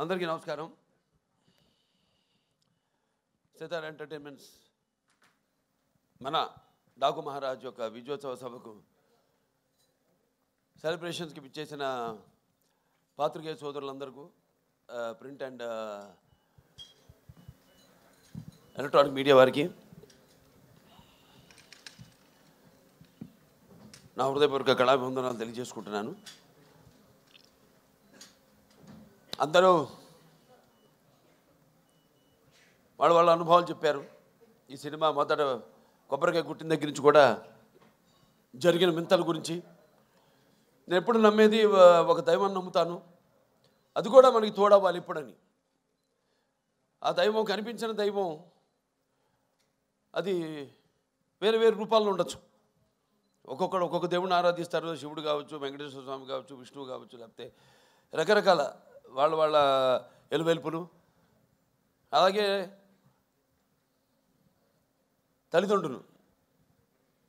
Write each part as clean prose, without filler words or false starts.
అందరికీ నమస్కారం. సితార్ ఎంటర్టైన్మెంట్స్ మన డాకు మహారాజ్ యొక్క విజయోత్సవ సభకు సెలబ్రేషన్స్కి పిచ్చేసిన పాత్రికేయ సోదరులందరికీ ప్రింట్ అండ్ ఎలక్ట్రానిక్ మీడియా వారికి నా హృదయపూర్వక కళాభివందనాలు తెలియజేసుకుంటున్నాను. అందరూ వాళ్ళ అనుభవాలు చెప్పారు. ఈ సినిమా మొదట కొబ్బరికాయ కుట్టిన దగ్గర నుంచి కూడా జరిగిన వింతల గురించి. నేను ఎప్పుడు నమ్మేది ఒక దైవాన్ని నమ్ముతాను, అది కూడా మనకి తోడవ్వాలి ఇప్పుడని. ఆ దైవం కనిపించిన దైవం అది వేరే వేరే రూపాల్లో ఉండొచ్చు. ఒక్కొక్కడు ఒక్కొక్క దేవుడిని ఆరాధిస్తారు. శివుడు కావచ్చు, వెంకటేశ్వర స్వామి కావచ్చు, విష్ణువు కావచ్చు, లేకపోతే రకరకాల వాళ్ళ ఎలువెలుపులు. అలాగే తల్లిదండ్రులు,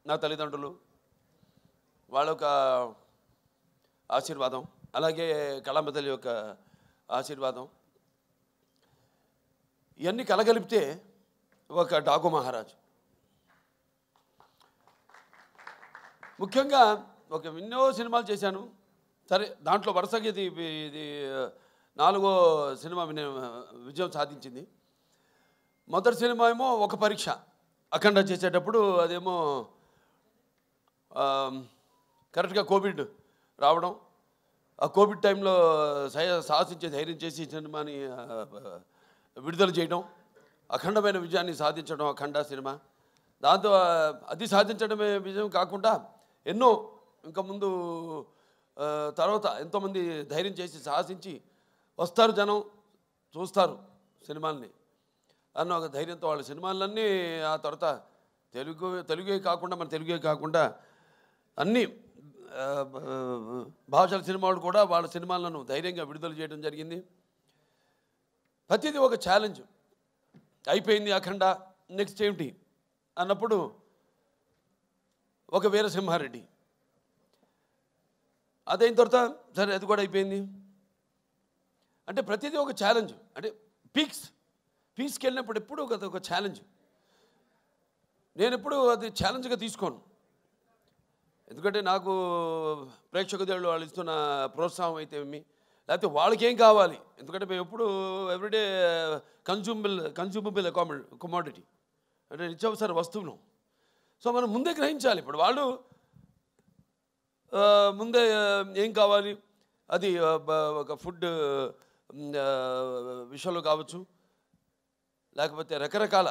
నా తల్లిదండ్రులు వాళ్ళ యొక్క ఆశీర్వాదం, అలాగే కళాంబ తల్లి యొక్క ఆశీర్వాదం, ఇవన్నీ కలగలిపితే ఒక డాకు మహారాజ్. ముఖ్యంగా ఎన్నో సినిమాలు చేశాను. సరే, దాంట్లో వరుసగా ఇది 4వ సినిమా విజయం సాధించింది. మొదటి సినిమా ఏమో ఒక పరీక్ష అఖండ చేసేటప్పుడు, అదేమో కరెక్ట్గా కోవిడ్ రావడం. ఆ కోవిడ్ టైంలో సాహసించే ధైర్యం చేసి సినిమాని విడుదల చేయడం, అఖండమైన విజయాన్ని సాధించడం అఖండ సినిమా. దాంతో అది సాధించడమే విజయం కాకుండా ఎన్నో ఇంకా ముందు తర్వాత ఎంతోమంది ధైర్యం చేసి సాహసించి వస్తారు, జనం చూస్తారు సినిమాల్ని అన్న ఒక ధైర్యంతో వాళ్ళ సినిమాలన్నీ ఆ తర్వాత తెలుగే కాకుండా అన్ని భాషల సినిమాలు కూడా వాళ్ళ సినిమాలను ధైర్యంగా విడుదల చేయడం జరిగింది. ప్రతిదీ ఒక ఛాలెంజ్. అయిపోయింది అఖండ, నెక్స్ట్ ఏమిటి అన్నప్పుడు ఒక వీరసింహారెడ్డి, అదైన తర్వాత సరే అది కూడా అయిపోయింది. అంటే ప్రతిదీ ఒక ఛాలెంజ్. అంటే పీక్స్కి వెళ్ళినప్పుడు ఎప్పుడు ఒక ఛాలెంజ్. నేను ఎప్పుడు అది ఛాలెంజ్గా తీసుకోను. ఎందుకంటే నాకు ప్రేక్షక దేవుళ్ళు వాళ్ళు ఇస్తున్న ప్రోత్సాహం అయితే ఏమి, లేకపోతే వాళ్ళకేం కావాలి. ఎందుకంటే మేము ఎప్పుడు ఎవ్రీడే కన్జ్యూమబుల్ కమోడిటీ, అంటే నిత్యావసర వస్తువులు. సో మనం ముందే గ్రహించాలి. ఇప్పుడు వాళ్ళు ముందే ఏం కావాలి, అది ఒక ఫుడ్ విషయంలో కావచ్చు, లేకపోతే రకరకాల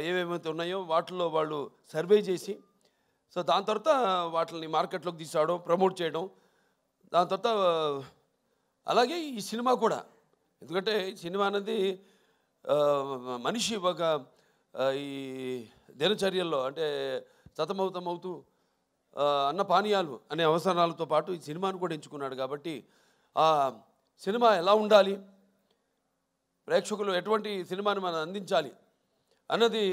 ఏమేమైతే ఉన్నాయో వాటిల్లో వాళ్ళు సర్వే చేసి, సో దాని తర్వాత వాటిని మార్కెట్లోకి తీసుకురావడం, ప్రమోట్ చేయడం. దాని తర్వాత అలాగే ఈ సినిమా కూడా, ఎందుకంటే ఈ సినిమా అనేది మనిషి ఒక ఈ దినచర్యల్లో అంటే సతమవుతూ అన్న పానీయాలు అనే అవసరాలతో పాటు ఈ సినిమాను కూడా ఎంచుకున్నాడు. కాబట్టి ఆ సినిమా ఎలా ఉండాలి, ప్రేక్షకులు ఎటువంటి సినిమాని మనం అందించాలి అన్నది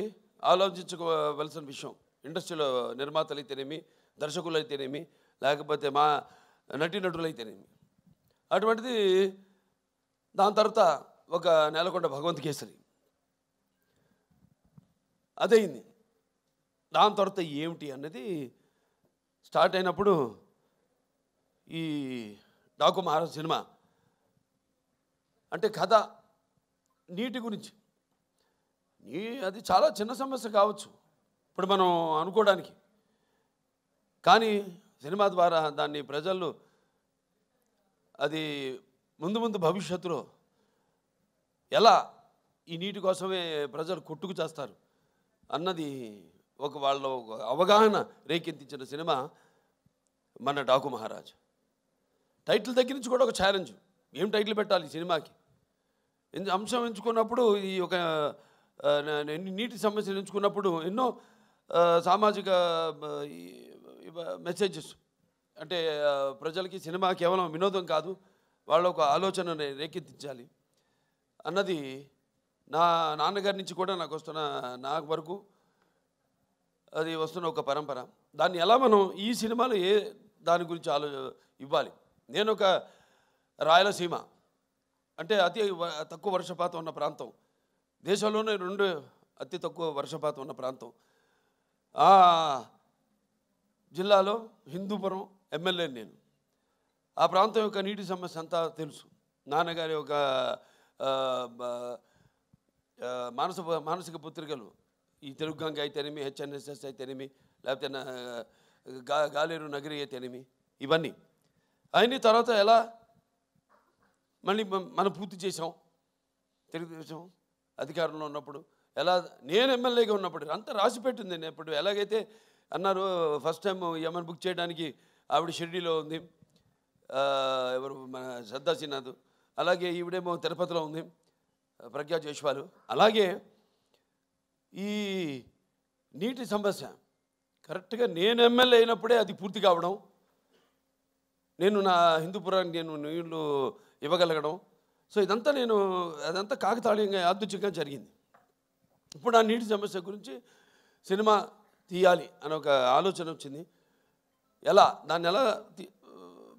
ఆలోచించుకోవలసిన విషయం. ఇండస్ట్రీలో నిర్మాతలు అయితేనేమి, దర్శకులు అయితేనేమి, లేకపోతే మా నటీనటులు అయితేనేమి. అటువంటిది దాని తర్వాత ఒక నేలకొండ భగవంత్ కేసరి అదయింది. దాని తర్వాత ఏమిటి అన్నది స్టార్ట్ అయినప్పుడు ఈ డాకు మహారాజ్ సినిమా అంటే కథ నీటి గురించి. అది చాలా చిన్న సమస్య కావచ్చు ఇప్పుడు మనం అనుకోవడానికి, కానీ సినిమా ద్వారా దాన్ని ప్రజలు అది ముందు భవిష్యత్తులో ఎలా ఈ నీటి కోసమే ప్రజలు కొట్టుకు చేస్తారు అన్నది వాళ్ళ అవగాహన రేకెత్తించిన సినిమా మన డాకు మహారాజ్. టైటిల్ దగ్గర నుంచి కూడా ఒక ఛాలెంజ్. ఏం టైటిల్ పెట్టాలి ఈ సినిమాకి అంశం ఎంచుకున్నప్పుడు, ఈ ఒక నీటి సమస్యలు ఎంచుకున్నప్పుడు ఎన్నో సామాజిక మెసేజెస్, అంటే ప్రజలకి సినిమా కేవలం వినోదం కాదు, వాళ్ళ ఒక ఆలోచన రేకెత్తించాలి అన్నది నా నాన్నగారి నుంచి కూడా నాకు వరకు అది వస్తున్న ఒక పరంపర. దాన్ని ఎలా మనం ఈ సినిమాలో దాని గురించి ఇవ్వాలి. నేను ఒక రాయలసీమ అంటే తక్కువ వర్షపాతం ఉన్న ప్రాంతం, దేశంలోనే 2 అతి తక్కువ వర్షపాతం ఉన్న ప్రాంతం. ఆ జిల్లాలో హిందూపురం ఎమ్మెల్యే నేను. ఆ ప్రాంతం యొక్క నీటి సమస్య అంతా తెలుసు. నాన్నగారి ఒక మానసిక పుత్రికలు, ఈ తెలుగు గంగ అయితేనేమి, హెచ్ఎన్ఎస్ఎస్ అయితేనేమి, లేకపోతే గాలేరు నగరి అయితేనేమి, ఇవన్నీ అయిన తర్వాత ఎలా మళ్ళీ మనం పూర్తి చేసాం. తెలుగుదేశం అధికారంలో ఉన్నప్పుడు ఎలా, నేను ఎమ్మెల్యేగా ఉన్నప్పుడు అంతా రాసి పెట్టింది. నేను ఇప్పుడు ఎలాగైతే అన్నారు ఫస్ట్ టైం యమన్ బుక్ చేయడానికి ఆవిడ షిరిడీలో ఉంది, ఎవరు మన శ్రద్ధా శ్రీనాథ్, అలాగే ఈవిడేమో తిరుపతిలో ఉంది ప్రజ్ఞా జైస్వాల్. అలాగే ఈ నీటి సమస్య కరెక్ట్గా నేను ఎమ్మెల్యే అయినప్పుడే అది పూర్తి కావడం, నేను నా హిందూపురానికి నేను నీళ్లు ఇవ్వగలగడం. సో ఇదంతా అదంతా కాకతాళీయంగా యాదృచ్ఛికంగా జరిగింది. ఇప్పుడు ఆ నీటి సమస్య గురించి సినిమా తీయాలి అని ఒక ఆలోచన వచ్చింది. దాన్ని ఎలా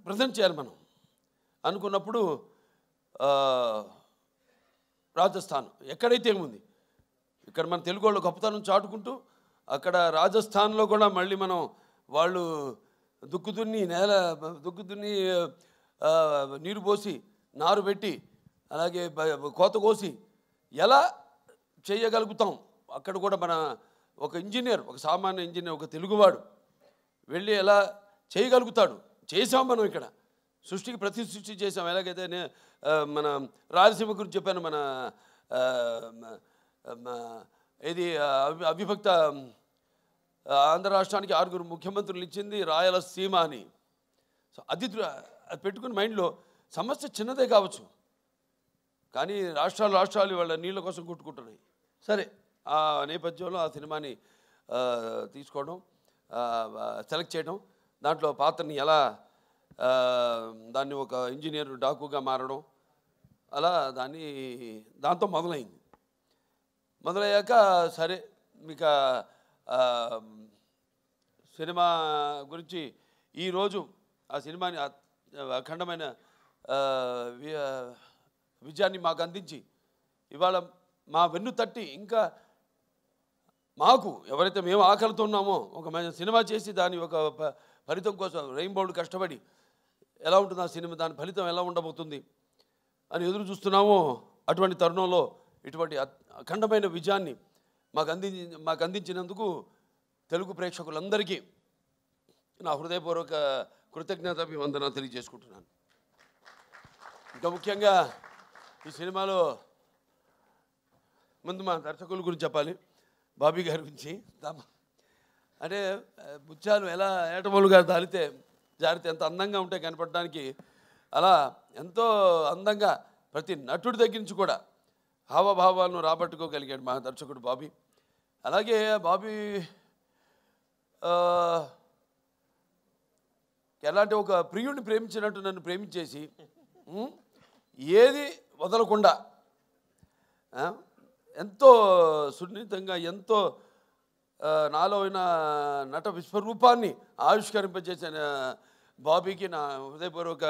ప్రజెంట్ చేయాలి మనం అనుకున్నప్పుడు రాజస్థాన్ ఎక్కడైతే ఏముంది, ఇక్కడ మన తెలుగు వాళ్ళు గొప్పతనం చాటుకుంటూ అక్కడ రాజస్థాన్లో కూడా మళ్ళీ మనం వాళ్ళు దుక్కు దున్ని నీరు పోసి నారు పెట్టి అలాగే కోత కోసి ఎలా చేయగలుగుతాం, అక్కడ కూడా మన ఒక ఇంజనీర్, ఒక సామాన్య ఇంజనీర్, ఒక తెలుగువాడు వెళ్ళి ఎలా చేయగలుగుతాడు. చేసాం మనం ఇక్కడ సృష్టికి ప్రతి సృష్టి చేసాం. ఎలాగైతే మన రాయలసీమ గురించి చెప్పాను, మన ఇది అవిభక్త ఆంధ్ర రాష్ట్రానికి 6 ముఖ్యమంత్రులు ఇచ్చింది రాయలసీమ అని. సో అది పెట్టుకుని మైండ్లో సమస్య చిన్నదే కావచ్చు, కానీ రాష్ట్రాలు వాళ్ళ నీళ్ళ కోసం కొట్టుకుంటున్నాయి. సరే, ఆ నేపథ్యంలో ఆ సినిమాని తీసుకోవడం, సెలెక్ట్ చేయడం, దాంట్లో పాత్రని ఎలా దాన్ని ఒక ఇంజనీర్ డాకుగా మారడం, అలా దాంతో మొదలయ్యాక సరే మీకు సినిమా గురించి ఈరోజు ఆ సినిమాని అఖండమైన విజయాన్ని మాకు అందించి ఇవాళ మా వెన్ను తట్టి ఇంకా మాకు ఎవరైతే మేము ఆకలితో ఉన్నామో ఒక సినిమా చేసి దాని ఒక ఫలితం కోసం రెయిన్బోర్డ్ కష్టపడి ఎలా ఉంటుంది ఆ సినిమా, దాని ఫలితం ఎలా ఉండబోతుంది అని ఎదురు చూస్తున్నామో, అటువంటి తరుణంలో ఇటువంటి అఖండమైన విజయాన్ని మాకు అందించినందుకు తెలుగు ప్రేక్షకులందరికీ నా హృదయపూర్వక కృతజ్ఞతాభివందన తెలియజేసుకుంటున్నాను. ఇంకా ముఖ్యంగా ఈ సినిమాలో ముందు మా దర్శకుల గురించి చెప్పాలి, బాబీ గారి గురించి. అంటే ముత్యాలు ఎలా ఏటమూలుగా జారితే ఎంత అందంగా ఉంటాయి కనపడడానికి, అలా ఎంతో అందంగా ప్రతి నటుడి దగ్గర నుంచి కూడా హావభావాలను రాబట్టుకోగలిగాడు మా దర్శకుడు బాబీ. అలాగే బాబీ ఎలాంటి ఒక ప్రియుడిని ప్రేమించినట్టు నన్ను ప్రేమించేసి ఏది వదలకుండా ఎంతో సున్నితంగా ఎంతో నాలో అయిన నట విశ్వరూపాన్ని ఆవిష్కరింపజేసిన బాబీకి నా హృదయపూర్వక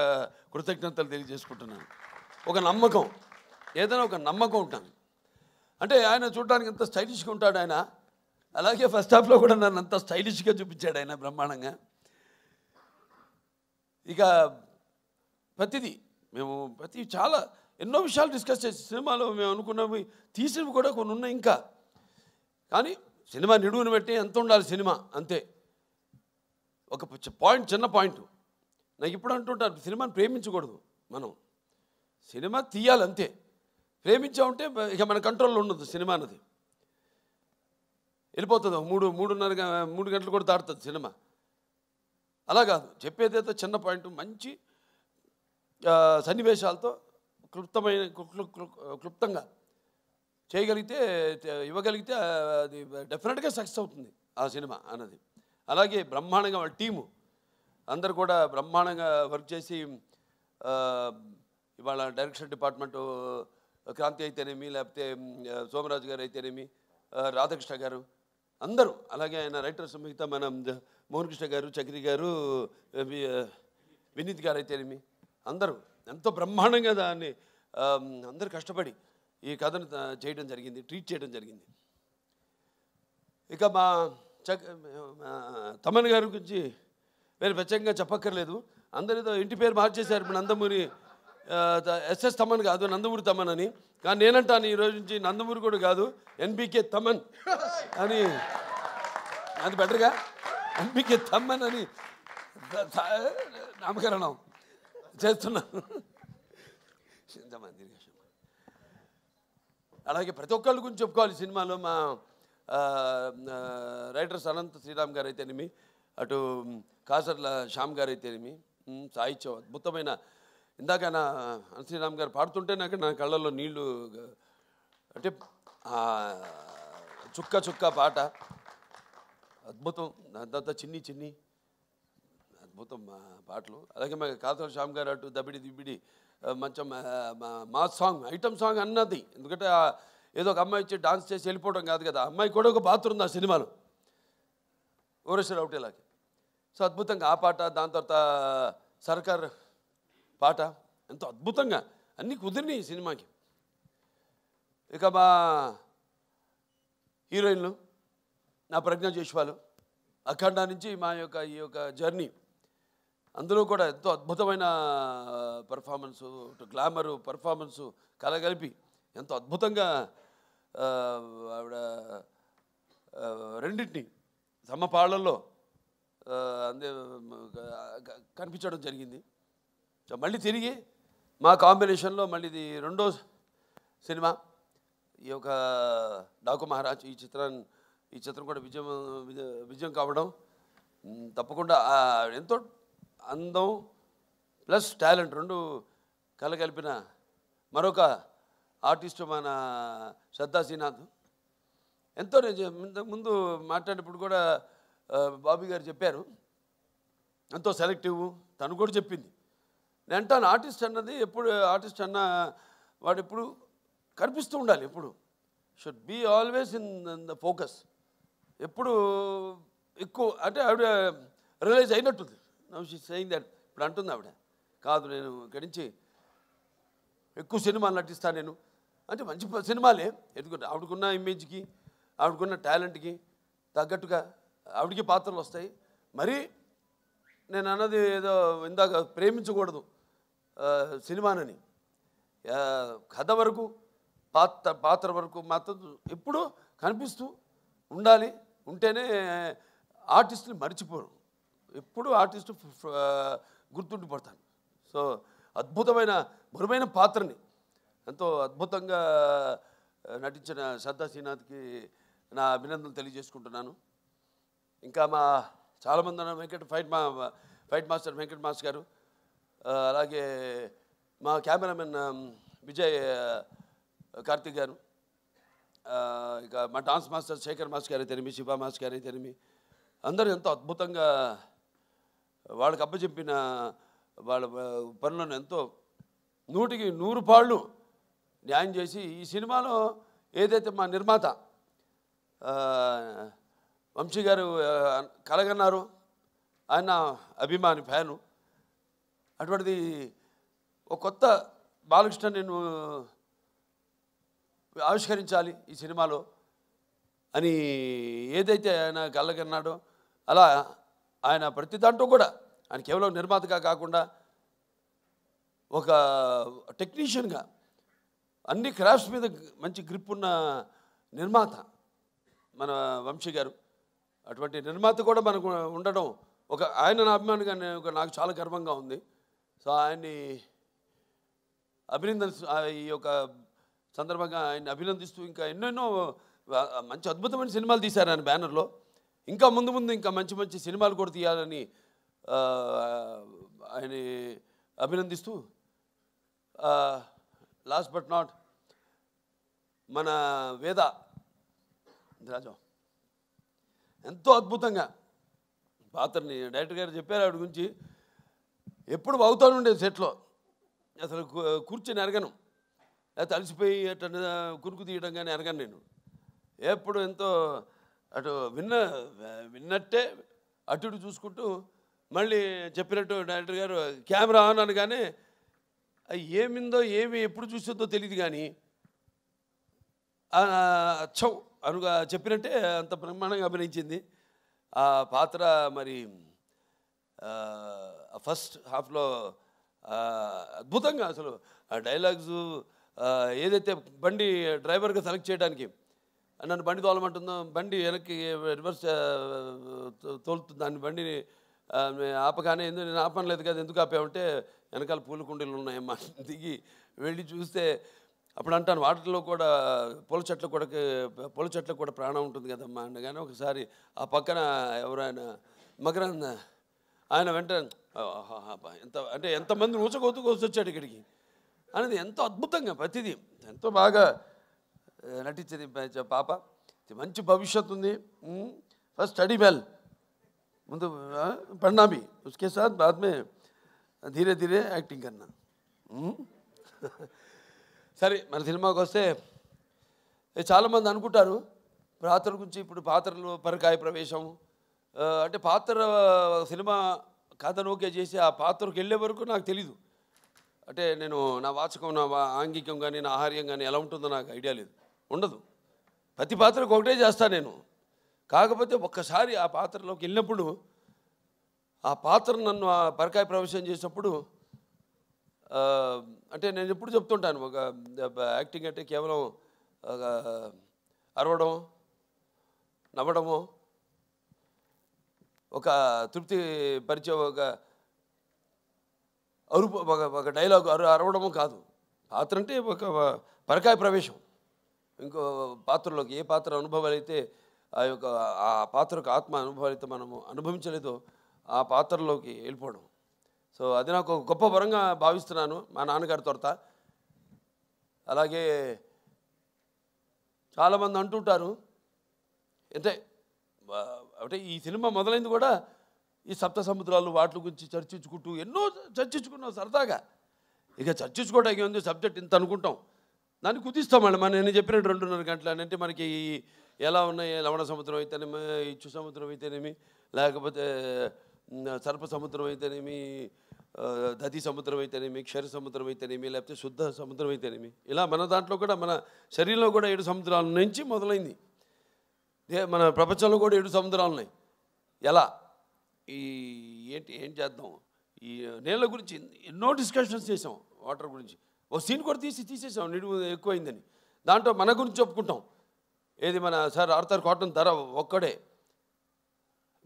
కృతజ్ఞతలు తెలియజేసుకుంటున్నాను. ఒక నమ్మకం, ఏదైనా ఒక నమ్మకం ఉంటాను. అంటే ఆయన చూడడానికి ఎంత స్టైలిష్గా ఉంటాడు ఆయన, అలాగే ఫస్ట్ హాఫ్లో కూడా నన్ను అంత స్టైలిష్గా చూపించాడు ఆయన బ్రహ్మాండంగా. ఇక ప్రతి చాలా ఎన్నో విషయాలు డిస్కస్ చేసి సినిమాలో మేము అనుకున్నవి తీసినవి కూడా కొన్ని ఉన్నాయి ఇంకా. కానీ సినిమా నిడువుని బట్టి ఎంత ఉండాలి సినిమా, అంతే. ఒక చిన్న పాయింట్ నాకు ఇప్పుడు అంటుంటారు, సినిమాని ప్రేమించకూడదు మనం, సినిమా తీయాలి అంతే. ప్రేమించామంటే ఇక మన కంట్రోల్లో ఉండదు సినిమా అన్నది, వెళ్ళిపోతుంది. 3 గంటలు కూడా దాటుతుంది సినిమా. అలా కాదు, చెప్పేదైతే చిన్న పాయింట్ మంచి సన్నివేశాలతో క్లుప్తంగా ఇవ్వగలిగితే అది డెఫినెట్గా సక్సెస్ అవుతుంది ఆ సినిమా అన్నది. అలాగే బ్రహ్మాండంగా వాళ్ళ టీము అందరు కూడా బ్రహ్మాండంగా వర్క్ చేసి ఇవాళ డైరెక్షన్ డిపార్ట్మెంటు క్రాంతి అయితేనేమి, లేకపోతే సోమరాజు గారు అయితేనేమి, రాధాకృష్ణ గారు అందరూ, అలాగే ఆయన రైటర్స్ మిగతా మన మోహన్ కృష్ణ గారు, చక్రి గారు, వినీత్ గారు అయితేనేమి అందరూ ఎంతో బ్రహ్మాండంగా దాన్ని అందరూ కష్టపడి ఈ కథను చేయడం జరిగింది, ట్రీట్ చేయడం జరిగింది. ఇక మా తమన్ గారి గురించి వేరే ప్రత్యేకంగా చెప్పక్కర్లేదు. అందరితో ఇంటి పేరు మార్చేశారు. ఇప్పుడు నందమూరి ఎస్ఎస్ తమన్ కాదు, నందమూరి తమన్ అని. కానీ నేనంటాను ఈరోజు నుంచి నందమూరి కూడా కాదు, ఎన్బికే తమన్ అని. అది బెటర్గా ఎన్బికే తమన్ అని నామకరణం చేస్తున్నాను. అలాగే ప్రతి ఒక్కళ్ళ గురించి చెప్పుకోవాలి సినిమాలో. మా రైటర్స్ అనంత శ్రీరామ్ గారు అయితేనేమి, అటు కాసర్ల శ్యామ్ గారు అయితేనేమి, సాహిత్యం అద్భుతమైన. ఇందాక నా శ్రీరామ్ గారు పాడుతుంటే నా కళ్ళల్లో నీళ్లు, అంటే చుక్క చుక్క పాట అద్భుతం. అంతా చిన్ని చిన్ని అద్భుతం పాటలు. అలాగే మా కాసర్ల శ్యామ్ గారు అటు దబిడి దిబిడి మంచి మాస్ సాంగ్, ఐటమ్ సాంగ్ అన్నది. ఎందుకంటే ఏదో ఒక అమ్మాయి వచ్చి డాన్స్ చేసి వెళ్ళిపోవడం కాదు కదా, అమ్మాయి కూడా ఒక పాత్ర ఉంది ఆ సినిమాలో, ఓరేశ్వర అవుటేలాగా. సో అద్భుతంగా ఆ పాట, దాని తర్వాత సర్కార్ పాట ఎంతో అద్భుతంగా అన్నీ కుదిరినాయి ఈ సినిమాకి. ఇక మా హీరోయిన్లు నా ప్రజ్ఞ జైస్వాల్, అఖండ నుంచి మా యొక్క ఈ యొక్క జర్నీ, అందులో కూడా ఎంతో అద్భుతమైన పర్ఫార్మెన్సు, గ్లామరు పర్ఫార్మెన్సు కలగలిపి ఎంతో అద్భుతంగా ఆవిడ రెండింటిని సమపాళ్లలో అందే కనిపించడం జరిగింది. సో మళ్ళీ తిరిగి మా కాంబినేషన్లో మళ్ళీ ఇది రెండో సినిమా ఈ యొక్క డాకు మహారాజ్. ఈ చిత్రం కూడా విజయం కావడం తప్పకుండా ఎంతో అందం ప్లస్ టాలెంట్ రెండు కలగలిపిన మరొక ఆర్టిస్టు మన శ్రద్ధా శ్రీనాథ్. ఎంతో ముందు మాట్లాడేటప్పుడు కూడా బాబీ గారు చెప్పారు, ఎంతో సెలెక్టివ్. తను కూడా చెప్పింది. నేను అంటాను, ఆర్టిస్ట్ అన్నది ఎప్పుడు, ఆర్టిస్ట్ అన్న వాడు ఎప్పుడు కనిపిస్తూ ఉండాలి, ఎప్పుడు should be always in the focus. ఎప్పుడు ఎక్కువ అంటే ఆవిడ రియలైజ్ అయినట్టుంది. Now she saying that. ఇప్పుడు అంటుంది ఆవిడ, కాదు నేను ఇక్కడి నుంచి ఎక్కువ సినిమాలు నటిస్తాను నేను అంటే. మంచి సినిమాలే, ఎందుకంటే ఆవిడకున్న ఇమేజ్కి, ఆవిడకున్న టాలెంట్కి తగ్గట్టుగా ఆవిడకి పాత్రలు వస్తాయి. మరి నేను అన్నది ఏదో ఇందాక ప్రేమించకూడదు సినిమానని, కథ వరకు పాత్ర వరకు మాత్రం ఎప్పుడూ కనిపిస్తూ ఉండాలి. ఉంటేనే ఆర్టిస్టుని మర్చిపోరు, ఎప్పుడు ఆర్టిస్టు గుర్తుండిపోతాను. సో అద్భుతమైన మరువైన పాత్రని ఎంతో అద్భుతంగా నటించిన శ్రద్ధా శ్రీనాథ్కి నా అభినందనలు తెలియజేసుకుంటున్నాను. ఇంకా మా చాలామంది ఫైట్ మాస్టర్ వెంకట్ మాస్టర్ గారు, అలాగే మా కెమెరామెన్ విజయ్ కార్తిక్ గారు, ఇక మా డాన్స్ మాస్టర్ శేఖర్ మాస్టర్ గారు అయితేనేమి, శివ మాస్టర్ గారు అయితేనేమి, అందరూ ఎంతో అద్భుతంగా వాళ్ళకి అప్పచెప్పిన వాళ్ళ పనులను ఎంతో 100కి 100 పాళ్ళు న్యాయం చేసి ఈ సినిమాలో ఏదైతే మా నిర్మాత వంశీ గారు కలగన్నారు, ఆయన అభిమాని ఫ్యాను. అటువంటిది ఒక కొత్త బాలకృష్ణ నేను ఆవిష్కరించాలి ఈ సినిమాలో అని ఏదైతే ఆయన కలగన్నాడో, అలా ఆయన ప్రతి దాంట్లో కూడా ఆయన కేవలం నిర్మాతగా కాకుండా ఒక టెక్నీషియన్గా అన్ని క్రాఫ్ట్స్ మీద మంచి గ్రిప్ ఉన్న నిర్మాత మన వంశీ గారు. అటువంటి నిర్మాత కూడా మనకు ఉండడం ఒక ఆయన నా అభిమానిగా నాకు చాలా గర్వంగా ఉంది. సో ఆయన్ని ఈ యొక్క సందర్భంగా ఆయన్ని అభినందిస్తూ ఇంకా ఎన్నెన్నో మంచి అద్భుతమైన సినిమాలు తీశారు ఆయన బ్యానర్లో. ఇంకా ముందు ఇంకా మంచి సినిమాలు కూడా తీయాలని ఆయన అభినందిస్తూ, లాస్ట్ బట్ నాట్ మన వేద రాజా ఎంతో అద్భుతంగా పాత్రని డైరెక్టర్ గారు చెప్పారు. ఆవిడ గురించి ఎప్పుడు అవుతానుండేది సెట్లో, అసలు కూర్చొని ఎరగను, లేకపోతే అలసిపోయి అట్లా కురుకు తీయడం కానీ ఎరగను నేను. ఎప్పుడు ఎంతో అటు విన్నట్టే అటు ఇటు చూసుకుంటూ, మళ్ళీ చెప్పినట్టు డైరెక్టర్ గారు కెమెరా ఆన్ అనగానే అది ఏమిందో ఏమి ఎప్పుడు చూసిందో తెలియదు కానీ అచ్చం అనుగా చెప్పినట్టే అంత బ్రహ్మాండంగా అభినయించింది. ఆ పాత్ర మరి ఫస్ట్ హాఫ్లో అద్భుతంగా అసలు ఆ డైలాగ్స్ ఏదైతే బండి డ్రైవర్గా సెలెక్ట్ చేయడానికి నన్ను బండి తోలమంటుందో బండి వెనక్కి రివర్స్ తోలుతుంది, దాన్ని బండిని ఆపగానే నేను ఆపనలేదు కదా ఎందుకు ఆపామంటే వెనకాల పూల కుండీలు ఉన్నాయమ్మా దిగి వెళ్ళి చూస్తే అప్పుడు అంటాను వాటిలో కూడా పూల చెట్లకు కూడా ప్రాణం ఉంటుంది కదమ్మా అనగానే ఒకసారి ఆ పక్కన ఎవరైనా మగరాన్న ఆయన వెంటనే ఎంత అంటే ఎంతమంది వచ్చాడు ఇక్కడికి అనేది ఎంతో అద్భుతంగా ప్రతిదీ ఎంతో బాగా నటించేది పాప. మంచి భవిష్యత్తు ఉంది. ఫస్ట్ స్టడీ వెల్, ముందు पढ़ना भी, उसके साथ बाद में धीरे धीरे యాక్టింగ్ करना. సరే మన సినిమాకి వస్తే చాలామంది అనుకుంటారు పాత్ర గురించి. ఇప్పుడు పాత్రలు పరకాయ ప్రవేశం అంటే పాత్ర సినిమా కథను ఓకే చేసి ఆ పాత్రకు వెళ్ళే వరకు నాకు తెలీదు. అంటే నేను నా వాచకం నా ఆంగికం కానీ నా ఆహార్యం కానీ ఎలా ఉంటుందో నాకు ఐడియా లేదు, ఉండదు. ప్రతి పాత్రకు ఒకటే చేస్తాను నేను. కాకపోతే ఒక్కసారి ఆ పాత్రలోకి వెళ్ళినప్పుడు ఆ పాత్ర నన్ను ఆ పరకాయ ప్రవేశం చేసినప్పుడు అంటే నేను ఎప్పుడు చెప్తుంటాను ఒక యాక్టింగ్ అంటే కేవలం అరవడం నవ్వడము ఒక తృప్తి పరిచే ఒక అరుపు ఒక డైలాగ్ అరవడము కాదు. పాత్ర అంటే ఒక పరకాయ ప్రవేశం ఇంకో పాత్రలోకి. ఏ పాత్ర అనుభవాలు అయితే ఆ పాత్రకు ఆత్మ అనుభవాలు అయితే మనము అనుభవించలేదో ఆ పాత్రలోకి వెళ్ళిపోవడం. సో అది నాకు ఒక గొప్ప వరంగా భావిస్తున్నాను మా నాన్నగారి తొరత. అలాగే చాలామంది అంటుంటారు అంటే ఈ సినిమా మొదలైంది కూడా ఈ సప్త సముద్రాలు వాటి గురించి చర్చించుకుంటూ ఎన్నో చర్చించుకున్నాం సరదాగా. ఇక చర్చించుకోవడానికి ఉంది సబ్జెక్ట్ ఇంత అనుకుంటాం, దాన్ని కుదిస్తాం మళ్ళీ. నేను చెప్పినట్టు 2.5 గంటలు అంటే మనకి ఎలా ఉన్నాయి లవణ సముద్రం అయితేనేమి, ఇచ్చు సముద్రం అయితేనేమి, లేకపోతే సర్ప సముద్రం అయితేనేమి, దతి సముద్రం అయితేనేమి, క్షర సముద్రం అయితేనేమి, లేకపోతే శుద్ధ సముద్రం అయితేనేమి, ఇలా మన దాంట్లో కూడా మన శరీరంలో కూడా 7 సముద్రాల నుంచి మొదలైంది. మన ప్రపంచంలో కూడా 7 సముద్రాలు ఉన్నాయి. ఎలా ఏం చేద్దాం ఈ నీళ్ళ గురించి ఎన్నో డిస్కషన్స్ చేసాం. వాటర్ గురించి ఒక సీన్ కూడా తీసేసాం నిడువు ఎక్కువైందని. దాంట్లో మన గురించి చెప్పుకుంటాం. ఏది మన సార్ ఆర్థర్ కాటన్ ధర ఒక్కడే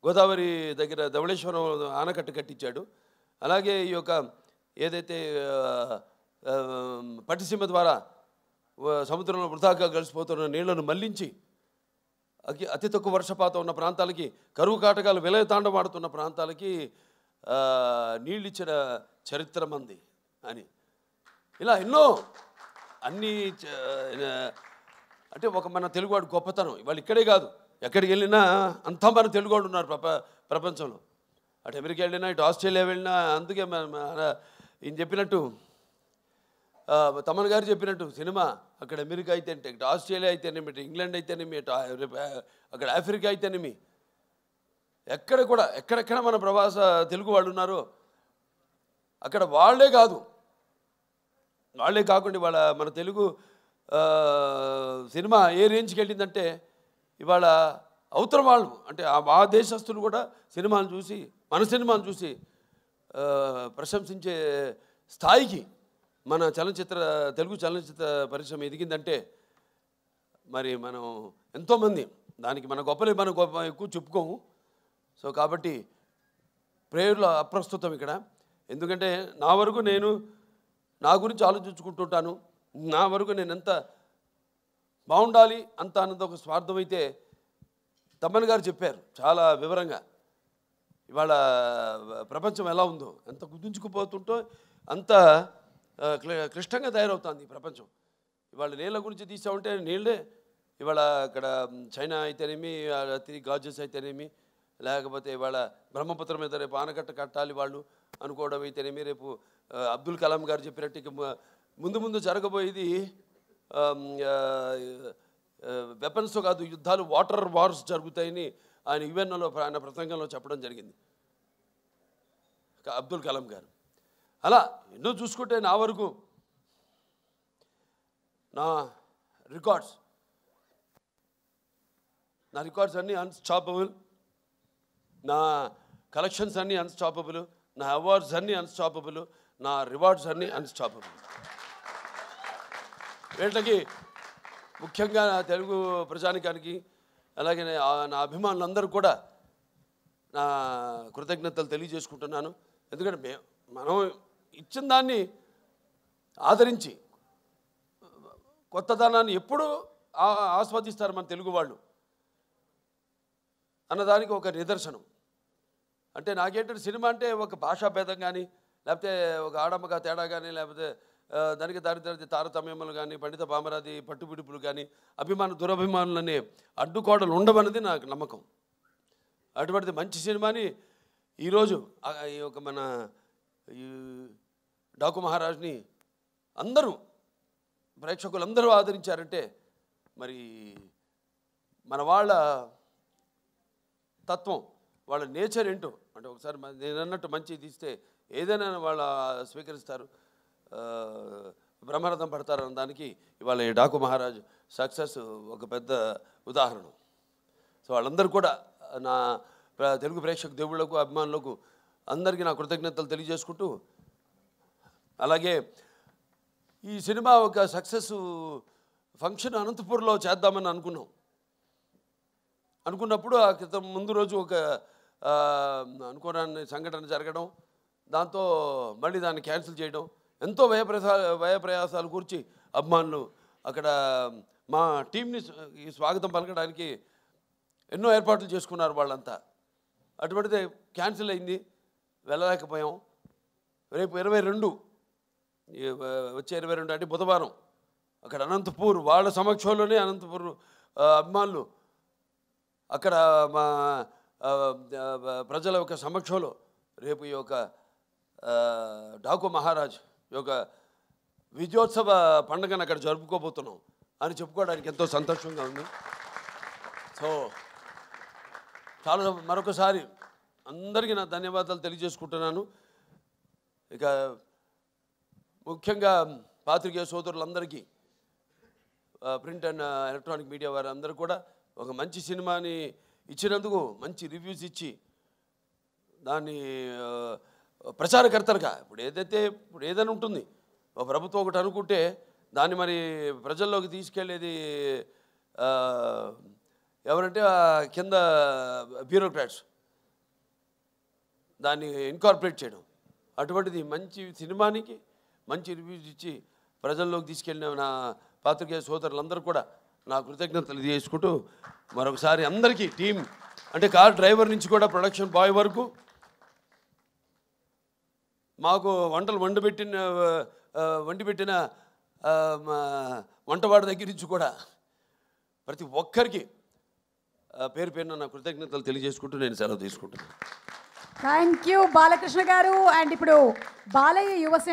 గోదావరి దగ్గర ధవళేశ్వరం ఆనకట్ట కట్టించాడు. అలాగే ఈ యొక్క ఏదైతే పట్టిసీమ ద్వారా సముద్రంలో వృధాగా కలిసిపోతున్న నీళ్లను మళ్లించి అతి తక్కువ వర్షపాతం ఉన్న ప్రాంతాలకి, కరువు కాటకాలు విలయతాండవాడుతున్న ప్రాంతాలకి నీళ్ళు ఇచ్చిన చరిత్ర మంది అని ఇలా ఎన్నో అన్నీ అంటే ఒక మన తెలుగువాడు గొప్పతనం. ఇవాళ ఇక్కడే కాదు ఎక్కడికి వెళ్ళినా అంతా మన తెలుగువాడు ఉన్నారు ప్రపంచంలో. అటు అమెరికా వెళ్ళినా ఇటు ఆస్ట్రేలియా వెళ్ళినా. అందుకే ఈయన చెప్పినట్టు తమన్ గారు చెప్పినట్టు సినిమా అక్కడ అమెరికా అయితేనే, ఇటు ఆస్ట్రేలియా అయితేనేమి, ఇటు ఇంగ్లాండ్ అయితేనేమి, ఇటు అక్కడ ఆఫ్రికా అయితేనేమి, ఎక్కడెక్కడ మన ప్రవాస తెలుగు వాళ్ళు ఉన్నారో అక్కడ వాళ్ళే కాకుండా ఇవాళ మన తెలుగు సినిమా ఏ రేంజ్కి వెళ్ళిందంటే ఇవాళ అవతల వాళ్ళు అంటే ఆ దేశస్తులు కూడా సినిమాను చూసి మన సినిమాను చూసి ప్రశంసించే స్థాయికి మన తెలుగు చలనచిత్ర పరిశ్రమ ఎదిగిందంటే మరి మనం ఎంతోమంది దానికి మన గొప్పలే మనం ఎక్కువ చెప్పుకోము. సో కాబట్టి ప్రేయర్లో అప్రస్తుతం ఇక్కడ. ఎందుకంటే నా వరకు నేను నా గురించి ఆలోచించుకుంటుంటాను. నా వరకు నేను ఎంత బాగుండాలి అంత అన్నది ఒక స్వార్థం అయితే తమ్మన్ గారు చెప్పారు చాలా వివరంగా. ఇవాళ ప్రపంచం ఎలా ఉందో, ఎంత గుర్తుంచుకుపోతుంటో అంత క్లిష్టంగా తయారవుతుంది ఈ ప్రపంచం. ఇవాళ నీళ్ళ గురించి తీసామంటే నీళ్ళే ఇవాళ అక్కడ చైనా అయితేనేమి, గాజెస్ అయితేనేమి, లేకపోతే ఇవాళ బ్రహ్మపుత్రం మీద రేపు ఆనకట్ట కట్టాలి వాళ్ళు అనుకోవడం అయితేనేమి, రేపు అబ్దుల్ కలాం గారు చెప్పినట్టు ముందు జరగబోయేది వెపన్స్తో కాదు యుద్ధాలు, వాటర్ వార్స్ జరుగుతాయని ఆయన యుఎన్ఓలో ఆయన ప్రసంగంలో చెప్పడం జరిగింది అబ్దుల్ కలాం గారు. అలా ఎన్నో చూసుకుంటే నా వరకు నా రికార్డ్స్ అన్నీ అన్స్టాపబుల్, నా కలెక్షన్స్ అన్నీ అన్స్టాపబుల్, నా అవార్డ్స్ అన్నీ అన్స్టాపబుల్, నా రివార్డ్స్ అన్నీ అన్స్టాపబుల్. వీటికి ముఖ్యంగా నా తెలుగు ప్రజానికానికి అలాగే నా అభిమానులందరూ కూడా నా కృతజ్ఞతలు తెలియజేసుకుంటున్నాను. ఎందుకంటే మనం ఇచ్చిన దాన్ని ఆదరించి కొత్తదనాన్ని ఎప్పుడు ఆస్వాదిస్తారు మన తెలుగు వాళ్ళు అన్నదానికి ఒక నిదర్శనం. అంటే నాకేంటంటే సినిమా అంటే ఒక భాషా భేదం కానీ, లేకపోతే ఒక ఆడమ్మగా తేడా కానీ, లేకపోతే దానికి దారిద్రది తారతమ్యములు కానీ, పండిత పామరాది పట్టుబిడుపులు కానీ, దురభిమానులనే అడ్డుకోడలు ఉండవన్నది నాకు నమ్మకం. అటువంటిది మంచి సినిమాని ఈరోజు ఒక మన డాకు మహారాజ్ని అందరూ ప్రేక్షకులందరూ ఆదరించారంటే మరి మన వాళ్ళ తత్వం, వాళ్ళ నేచర్ ఏంటో అంటే ఒకసారి నేను అన్నట్టు మంచి తీస్తే ఏదైనా వాళ్ళు స్వీకరిస్తారు, బ్రహ్మరథం పడతారు అన్న దానికి ఇవాళ ఈ డాకు మహారాజ్ సక్సెస్ ఒక పెద్ద ఉదాహరణ. సో వాళ్ళందరూ కూడా నా తెలుగు ప్రేక్షక దేవుళ్లకు అభిమానులకు అందరికీ నా కృతజ్ఞతలు తెలియజేసుకుంటూ, అలాగే ఈ సినిమా ఒక సక్సెస్ ఫంక్షన్ అనంతపూర్లో చేద్దామని అనుకున్నప్పుడు ఆ క్రితం ముందు రోజు ఒక అనుకోని సంఘటన జరగడం, దాంతో మళ్ళీ దాన్ని క్యాన్సిల్ చేయడం, ఎంతో వ్యయప్రయాసాలు కూర్చి అభిమానులు అక్కడ మా టీంని స్వాగతం పలకడానికి ఎన్నో ఏర్పాట్లు చేసుకున్నారు వాళ్ళంతా. అటువంటిది క్యాన్సిల్ అయింది, వెళ్ళలేకపోయాం. రేపు 22 వచ్చే 22 అంటే బుధవారం అక్కడ అనంతపూర్ వాళ్ళ సమక్షంలోనే అనంతపూర్ అభిమానులు అక్కడ మా ప్రజల యొక్క సమక్షంలో రేపు ఈ యొక్క డాకు మహారాజ్ యొక్క విజయోత్సవ పండుగను అక్కడ జరుపుకోబోతున్నాం అని చెప్పుకోవడానికి ఎంతో సంతోషంగా ఉంది. సో చాలా మరొకసారి అందరికీ నా ధన్యవాదాలు తెలియజేసుకుంటున్నాను. ఇక ముఖ్యంగా పాత్రికేయ సోదరులందరికీ, ప్రింట్ అండ్ ఎలక్ట్రానిక్ మీడియా వారందరూ కూడా ఒక మంచి సినిమాని ఇచ్చినందుకు మంచి రివ్యూస్ ఇచ్చి దాన్ని ప్రచారకర్తలుగా ఇప్పుడు ఏదైనా ఉంటుంది, ఒక ప్రభుత్వం ఒకటి అనుకుంటే దాన్ని మరి ప్రజల్లోకి తీసుకెళ్ళేది ఎవరంటే కింద బ్యూరోక్రాట్స్, దాన్ని ఇన్కార్పొరేట్ చేయడం. అటువంటిది మంచి సినిమానికి మంచి రివ్యూస్ ఇచ్చి ప్రజల్లోకి తీసుకెళ్ళిన నా పాత్రికేయ సోదరులందరూ కూడా నా కృతజ్ఞతలు తెలియజేసుకుంటూ మరొకసారి అందరికీ టీం అంటే కార్ డ్రైవర్ నుంచి కూడా ప్రొడక్షన్ బాయ్ వరకు మాకు వంటలు వండిపెట్టిన వంటవాడి దగ్గర నుంచి కూడా ప్రతి ఒక్కరికి పేరు పేరున నా కృతజ్ఞతలు తెలియజేసుకుంటూ నేను సెలవు తీసుకుంటున్నాను. థ్యాంక్ యూ బాలకృష్ణ గారు. అండ్ ఇప్పుడు బాలయ్య యువసేన